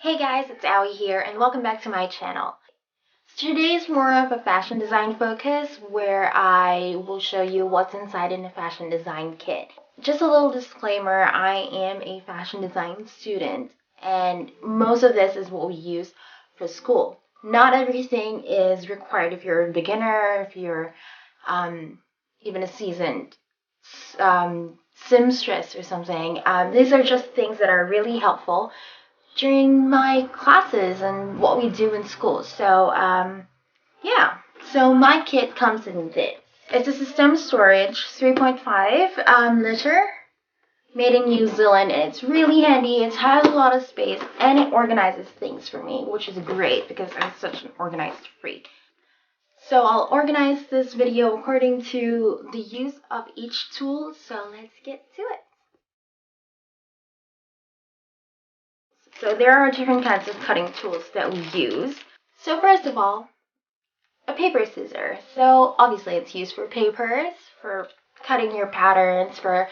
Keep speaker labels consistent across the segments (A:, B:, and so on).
A: Hey guys, it's Auie here and welcome back to my channel. Today is more of a fashion design focus where I will show you what's inside in a fashion design kit. Just a little disclaimer, I am a fashion design student and most of this is what we use for school. Not everything is required if you're a beginner, if you're even a seasoned seamstress or something. These are just things that are really helpful during my classes and what we do in school. So yeah, so my kit comes in this. It's a system storage 3.5 liter, made in New Zealand, and it's really handy. It has a lot of space and it organizes things for me, which is great because I'm such an organized freak. So I'll organize this video according to the use of each tool, so let's get to it. So there are different kinds of cutting tools that we use. So first of all, a paper scissor. So obviously it's used for papers, for cutting your patterns, for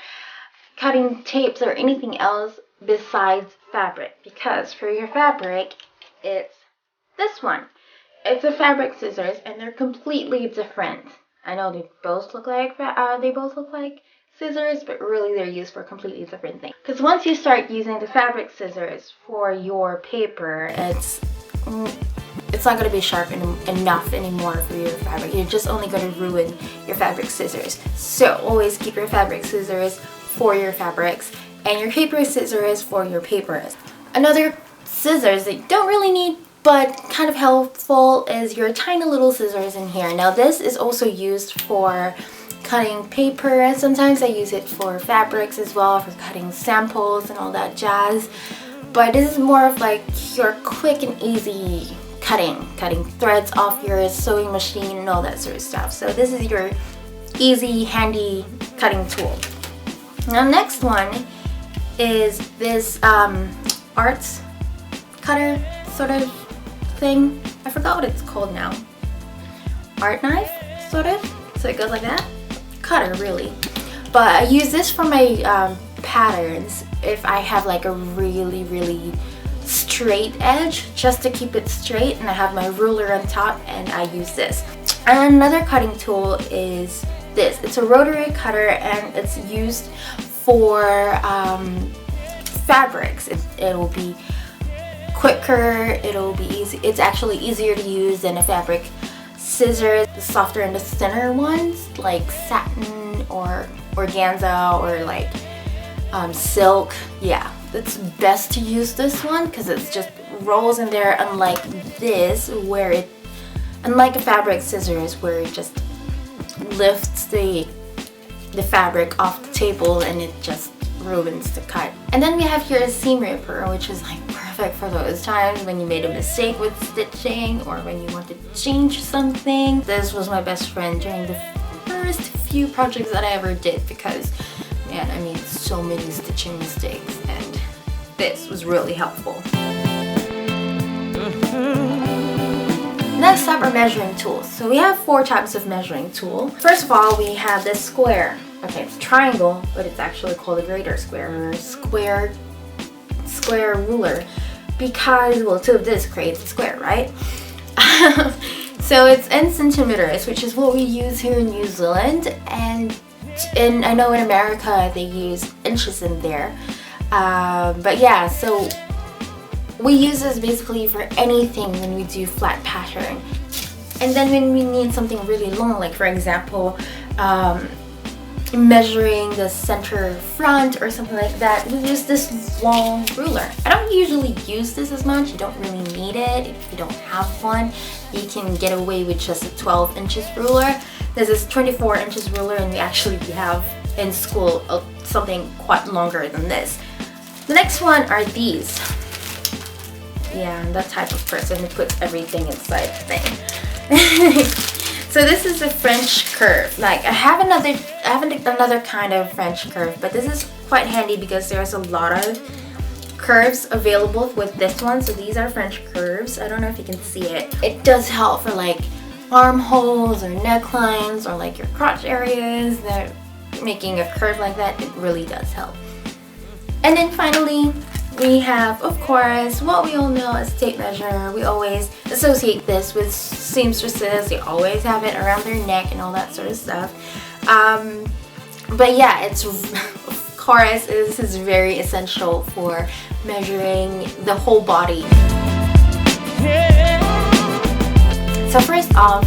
A: cutting tapes or anything else besides fabric. Because for your fabric, it's this one. It's a fabric scissors and they're completely different. I know they both look like scissors, but really they're used for completely different things. Because once you start using the fabric scissors for your paper, it's not going to be sharp enough anymore for your fabric. You're just only going to ruin your fabric scissors. So always keep your fabric scissors for your fabrics and your paper scissors for your papers. Another scissors that you don't really need but kind of helpful is your tiny little scissors in here. Now this is also used for cutting paper. Sometimes I use it for fabrics as well, for cutting samples and all that jazz. But this is more of like your quick and easy cutting threads off your sewing machine and all that sort of stuff. So this is your easy, handy cutting tool. Now next one is this art cutter sort of thing. I forgot what it's called now. Art knife, sort of. So it goes like that. Cutter really, but I use this for my patterns if I have like a really straight edge, just to keep it straight, and I have my ruler on top and I use this. And another cutting tool is this. It's a rotary cutter and it's used for fabrics. It'll be quicker, it'll be easy. It's actually easier to use than a fabric scissors. The softer and the thinner ones like satin or organza or like silk, yeah, it's best to use this one because it just rolls in there, unlike this where unlike a fabric scissors where it just lifts the fabric off the table and it just ruins the cut. And then we have here a seam ripper, which is like perfect for those times when you made a mistake with stitching or when you want to change something. This was my best friend during the first few projects that I ever did because, man, I made so many stitching mistakes and this was really helpful. Next up are measuring tools. So we have 4 types of measuring tool. First of all, we have this square. Okay, it's a triangle, but it's actually called a greater square or square ruler because, well, two of this creates a square, right? So it's in centimeters, which is what we use here in New Zealand, and I know in America they use inches in there. But yeah, so we use this basically for anything when we do flat pattern. And then when we need something really long, like for example, measuring the center front or something like that, we use this long ruler. I don't usually use this as much. You don't really need it. If you don't have one, you can get away with just a 12 inches ruler. This is 24 inches ruler and we actually have in school something quite longer than this. The next one are these. Yeah, I'm that type of person who puts everything inside the thing. So this is a French curve. Like I have another kind of French curve, but this is quite handy because there's a lot of curves available with this one. So these are French curves. I don't know if you can see it. It does help for like armholes or necklines or like your crotch areas. That making a curve like that, it really does help. And then finally, we have, of course, what we all know as tape measure. We always associate this with seamstresses. They always have it around their neck and all that sort of stuff. But yeah, it's of course this is very essential for measuring the whole body. So first off,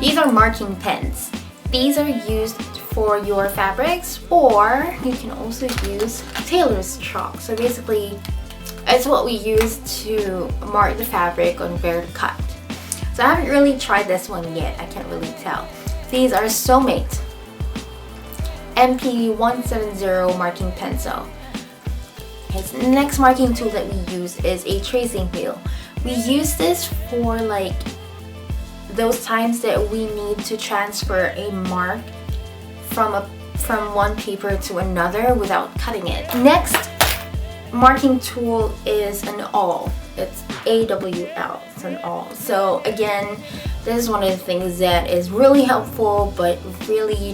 A: these are marking pens. These are used for your fabrics, or you can also use tailor's chalk. So basically, it's what we use to mark the fabric on where to cut. So I haven't really tried this one yet. I can't really tell. These are Soulmate MP170 marking pencil. Okay, so the next marking tool that we use is a tracing wheel. We use this for like those times that we need to transfer a mark from one paper to another without cutting it. Next marking tool is an awl. It's AWL. It's an awl. So again, this is one of the things that is really helpful, but really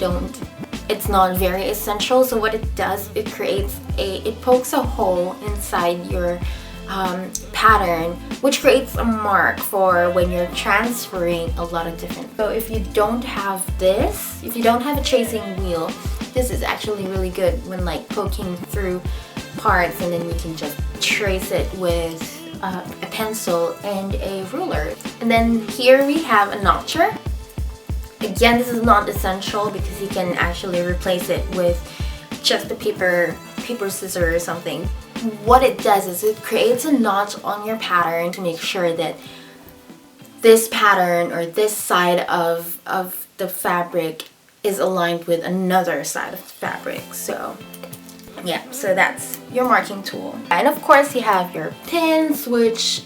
A: it's not very essential. So what it does, it pokes a hole inside your pattern, which creates a mark for when you're transferring a lot of different. So if you don't have this, if you don't have a tracing wheel, this is actually really good when like poking through parts, and then you can just trace it with a pencil and a ruler. And then here we have a notcher. Again, this is not essential because you can actually replace it with just a paper scissor or something. What it does is it creates a notch on your pattern to make sure that this pattern or this side of the fabric is aligned with another side of the fabric. So yeah, so that's your marking tool. And of course you have your pins, which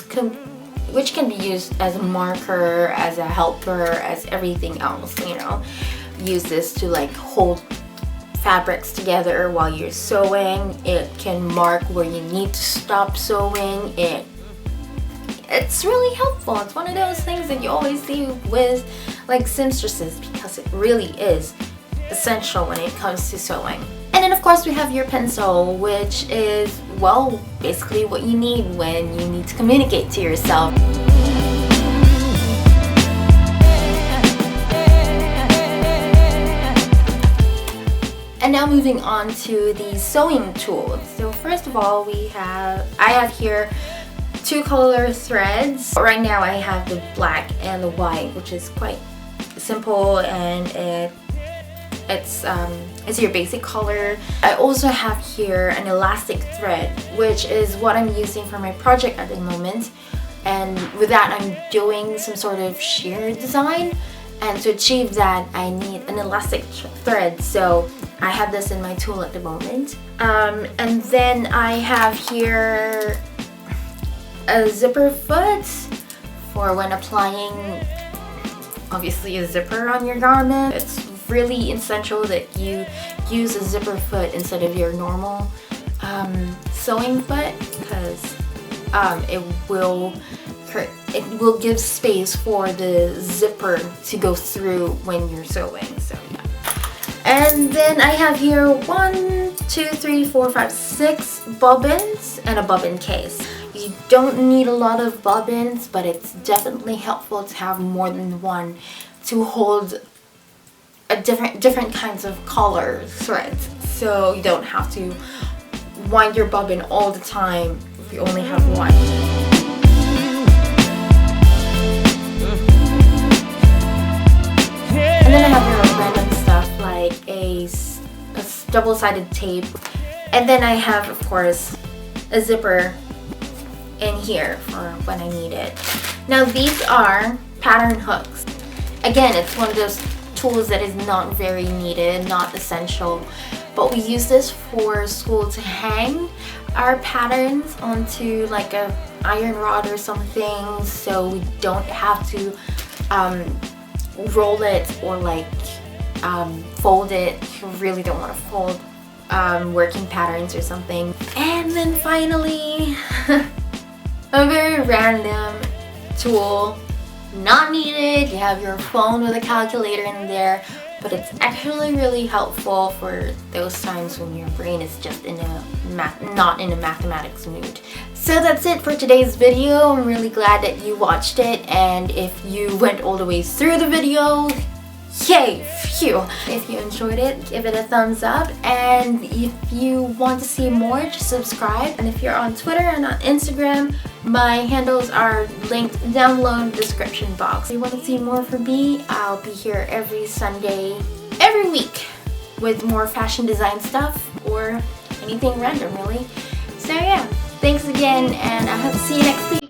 A: can be used as a marker, as a helper, as everything else, you know. Use this to like hold fabrics together while you're sewing. It can mark where you need to stop sewing. It's really helpful. It's one of those things that you always see with like seamstresses because it really is essential when it comes to sewing. And then of course we have your pencil, which is, well, basically what you need when you need to communicate to yourself. And now moving on to the sewing tools. So first of all, I have here 2 color threads. Right now I have the black and the white, which is quite simple, and it's your basic color. I also have here an elastic thread, which is what I'm using for my project at the moment. And with that, I'm doing some sort of sheer design. And to achieve that, I need an elastic thread. So I have this in my tool at the moment. And then I have here a zipper foot for when applying, obviously, a zipper on your garment. It's really essential that you use a zipper foot instead of your normal sewing foot, because it will give space for the zipper to go through when you're sewing. So yeah. And then I have here 1, 2, 3, 4, 5, 6 bobbins and a bobbin case. You don't need a lot of bobbins, but it's definitely helpful to have more than one to hold a different kinds of color threads. So you don't have to wind your bobbin all the time if you only have one. And then I have your random stuff like a double-sided tape. And then I have, of course, a zipper in here for when I need it. Now these are pattern hooks. Again, it's one of those tools that is not very needed, not essential, but we use this for school to hang our patterns onto like a iron rod or something, so we don't have to roll it or like fold it. You really don't want to fold working patterns or something. And then finally, a very random tool, not needed. You have your phone with a calculator in there, but it's actually really helpful for those times when your brain is just in a not in a mathematics mood. So that's it for today's video. I'm really glad that you watched it, and if you went all the way through the video, yay, phew. If you enjoyed it, give it a thumbs up, and if you want to see more, just subscribe. And if you're on Twitter and on Instagram, my handles are linked down below in the description box. If you want to see more from me, I'll be here every Sunday, every week, with more fashion design stuff or anything random, really. So yeah, thanks again, and I hope to see you next week.